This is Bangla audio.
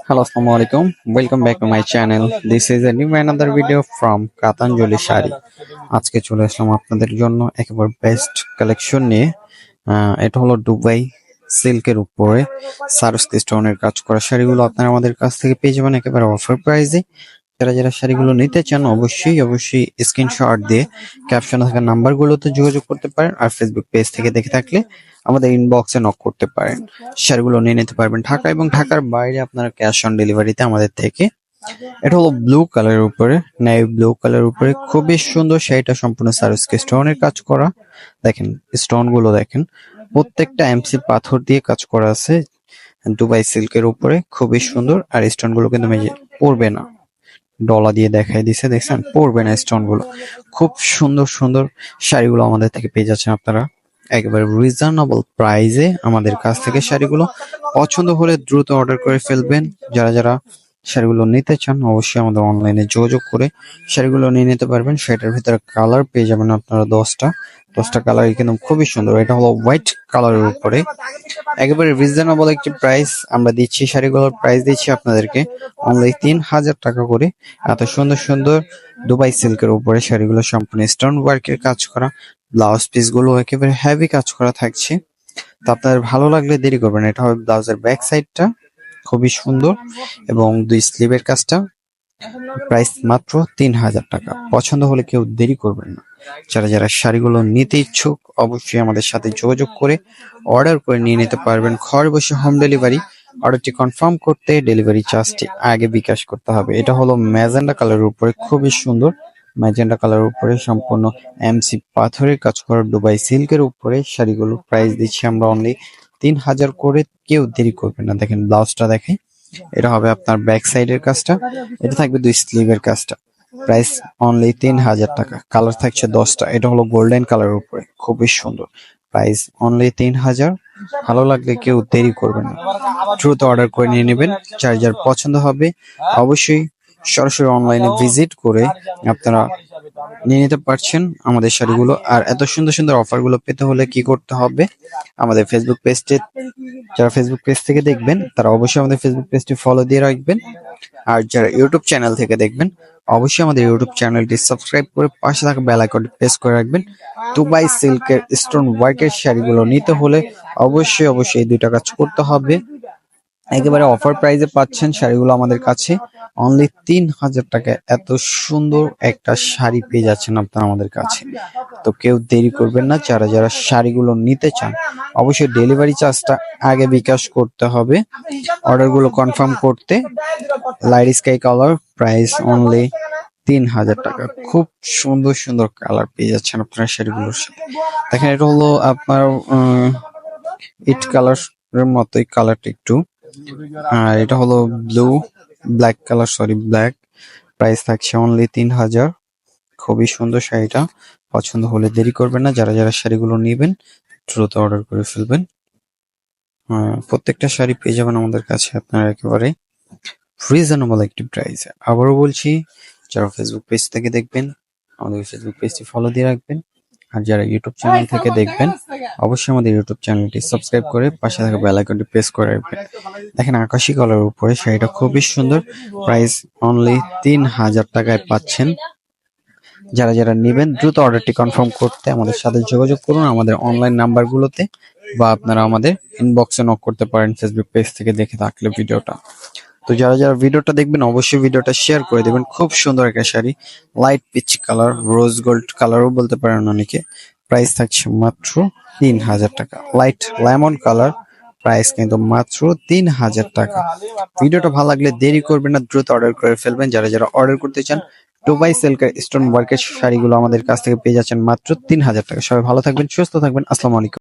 Hello, Assalamu alaikum. Welcome back to my channel. This is a new another video from Katanjali Shari. আজকে চলে আসলাম আপনাদের জন্য একেবারে বেস্ট কালেকশন নিয়ে। এটা হলো দুবাই সিল্কের উপরে সারস্কি স্টোনের কাজ করা শাড়িগুলো আপনারা আমাদের কাছ থেকে পেয়ে যাবেন একেবারে অফার প্রাইসে। যারা শাড়িগুলো নিতে চান অবশ্যই স্ক্রিনশট দিয়ে ক্যাপশনে থাকা নাম্বারগুলোতে যোগাযোগ করতে পারেন, আর ফেসবুক পেজ থেকে দেখে থাকলে আমাদের ইনবক্সে নক করতে পারেন। শাড়িগুলো নিয়ে নিতে পারবেন ঢাকা এবং ঢাকার বাইরে আপনারা ক্যাশ অন ডেলিভারিতে আমাদের থেকে। এটা হলো ব্লু কালারের উপরে, নেভি ব্লু কালারের উপরে খুবই সুন্দর শাড়িটা, সম্পূর্ণ সারস্কি স্টোনের কাজ করা। দেখেন স্টোন গুলো দেখেন, প্রত্যেকটা এমসি পাথর দিয়ে কাজ করা আছে দুবাই সিল্কের উপরে, খুবই সুন্দর। আর স্টোন গুলো কিন্তু পড়বে না, ডলা দিয়ে দেখাই দিছে, দেখছেন পড়বে না স্টোন গুলো। খুব সুন্দর সুন্দর শাড়িগুলো আমাদের থেকে পেয়ে যাচ্ছেন আপনারা একেবারে রিজনেবল প্রাইসে। আমাদের কাছ থেকে শাড়িগুলো পছন্দ হলে দ্রুত অর্ডার করে ফেলবেন। যারা শাড়িগুলো নিতে চান অবশ্যই আমাদের অনলাইনে যোগাযোগ করে শাড়িগুলো নিয়ে নিতে পারবেন। সেটার ভিতরে কালার পেয়ে যাবেন আপনারা 10টা কালার, কিন্তু খুবই সুন্দর। এটা হলো হোয়াইট কালারের উপরে, একেবারে রিজনেবল একটি প্রাইস আমরা দিচ্ছি। শাড়িগুলোর প্রাইস দিচ্ছি আপনাদেরকে অনলি 3000 টাকা করে। এত সুন্দর সুন্দর দুবাই সিল্কের উপরে শাড়িগুলো সম্পূর্ণ স্টোন ওয়ার্কের কাজ করা, ব্লাউজ পিস গুলো একেবারে হেভি কাজ করা থাকছে। তো আপনাদের ভালো লাগলে দেরি করবেন। এটা হবে ব্লাউজের ব্যাক সাইডটা, খুবই সুন্দর, এবং দুই স্লিভের কাজটা। প্রাইস মাত্র 3000 টাকা। পছন্দ হলে কেউ দেরি করবেন না। যারা শাড়িগুলো নিতে ইচ্ছুক অবশ্যই আমাদের সাথে যোগাযোগ করে অর্ডার করে নিয়ে নিতে পারবেন ঘরে বসে হোম ডেলিভারি। অর্ডারটি কনফার্ম করতে ডেলিভারি চার্জটি আগে বিকাশ করতে হবে। এটা হলো ম্যাজেন্ডা কালারের উপরে, খুবই সুন্দর ম্যাজেন্ডা কালারের উপরে সম্পূর্ণ এমসি পাথরের কাজ করা দুবাই সিল্কের উপরে শাড়িগুলো প্রাইস দিচ্ছি আমরা অনলি 3000 করে। কেউ দেরি করবেন না। দেখেন ব্লাউজটা দেখেন, এটা হবে আপনার ব্যাক সাইডের কাজটা, এটা থাকবে দুই স্লিভের কাজটা। প্রাইস অনলি 3000 টাকা। কালার থাকছে 10টা। এটা হলো গোল্ডেন কালারের উপরে, খুবই সুন্দর। Price only 3000। ভালো লাগলে কেউ দেরি করবেন না, দ্রুত অর্ডার করে নিয়ে নেবেন। যার পছন্দ হবে অবশ্যই সরাসরি অনলাইনে ভিজিট করে আপনারা নিয়ে নিতে পারছেন আমাদের শাড়িগুলো। আর এত সুন্দর সুন্দর অফার গুলো পেতে হলে কি করতে হবে, আমাদের ফেসবুক পেজটি, যারা ফেসবুক পেজ থেকে দেখবেন তারা অবশ্যই আমাদের ফেসবুক পেজটি ফলো দিয়ে রাখবেন। আর যারা ইউটিউব চ্যানেল থেকে দেখবেন অবশ্যই আমাদের ইউটিউব চ্যানেলটি সাবস্ক্রাইব করে পাশে থাকা বেল আইকনটি প্রেস করে রাখবেন। দুবাই সিল্কের স্টোন ওয়ার্কের শাড়িগুলো নিতে হলে অবশ্যই এই দুইটা কাজ করতে হবে। একেবারে অফার প্রাইসে পাচ্ছেন শাড়িগুলো আমাদের কাছে অনলি 3000 টাকায়। এত সুন্দর একটা শাড়ি পেয়ে যাচ্ছেন আপনারা আমাদের কাছে। তো কেউ দেরি করবেন না। যারা শাড়িগুলো নিতে চান অবশ্যই ডেলিভারি চার্জটা আগে বিকাশ করতে হবে অর্ডারগুলো কনফার্ম করতে। Light sky colour, price only 3000 টাকা। খুব সুন্দর সুন্দর কালার পেয়ে যাচ্ছেন আপনারা শাড়িগুলোর সাথে। দেখেন এটা হলো আপনার ইট কালারের মতোই কালারটা একটু, আর এটা হলো ব্ল্যাক কালার, ব্ল্যাক। প্রাইস থাকছে অনলি 3000। খুবই সুন্দর শাড়িটা। পছন্দ হলে দেরি করবেন না। যারা শাড়িগুলো নেবেন দ্রুত অর্ডার করে ফেলবেন। প্রত্যেকটা শাড়ি পেয়ে যাবেন আমাদের কাছে আপনারা একেবারে রিজনেবল একটি প্রাইসে। আবারও বলছি, যারা ফেসবুক পেজ থেকে দেখবেন আমাদের ফেসবুক পেজটি ফলো দিয়ে রাখবেন। আর যারা ইউটিউব চ্যানেল থেকে দেখবেন অবশ্যই আমাদের ইউটিউব চ্যানেলটি সাবস্ক্রাইব করে পাশে থাকা বেল আইকনটি প্রেস করে রাখবেন। দেখেন আকাশি কালারের উপরে শাড়িটা খুবই সুন্দর। প্রাইস অনলি 3000 টাকায় পাচ্ছেন। যারা নেবেন দ্রুত অর্ডারটি কনফার্ম করতে আমাদের সাথে যোগাযোগ করুন আমাদের অনলাইন নাম্বারগুলোতে, বা আপনারা আমাদের ইনবক্সে নক করতে পারেন ফেসবুক পেজ থেকে দেখে থাকলে ভিডিওটা। তো যারা ভিডিওটা দেখবেন অবশ্যই ভিডিওটা শেয়ার করে দেবেন। খুব সুন্দর একটা sari, light peach colour, rose gold কালারও বলতে পারেন অনেকে। প্রাইস থাকছে মাত্র 3000 টাকা। লাইট লেমন কালার, প্রাইস কিন্তু মাত্র 3000 টাকা। ভিডিওটা ভালো লাগলে দেরি করবেন না, দ্রুত অর্ডার করে ফেলবেন। যারা অর্ডার করতে চান দুবাই সিল্কের স্টোন ওয়ার্কের শাড়িগুলো আমাদের কাছ থেকে পেয়ে যাচ্ছেন মাত্র 3000 টাকা। সবাই ভালো থাকবেন, সুস্থ থাকবেন। আসসালামু আলাইকুম।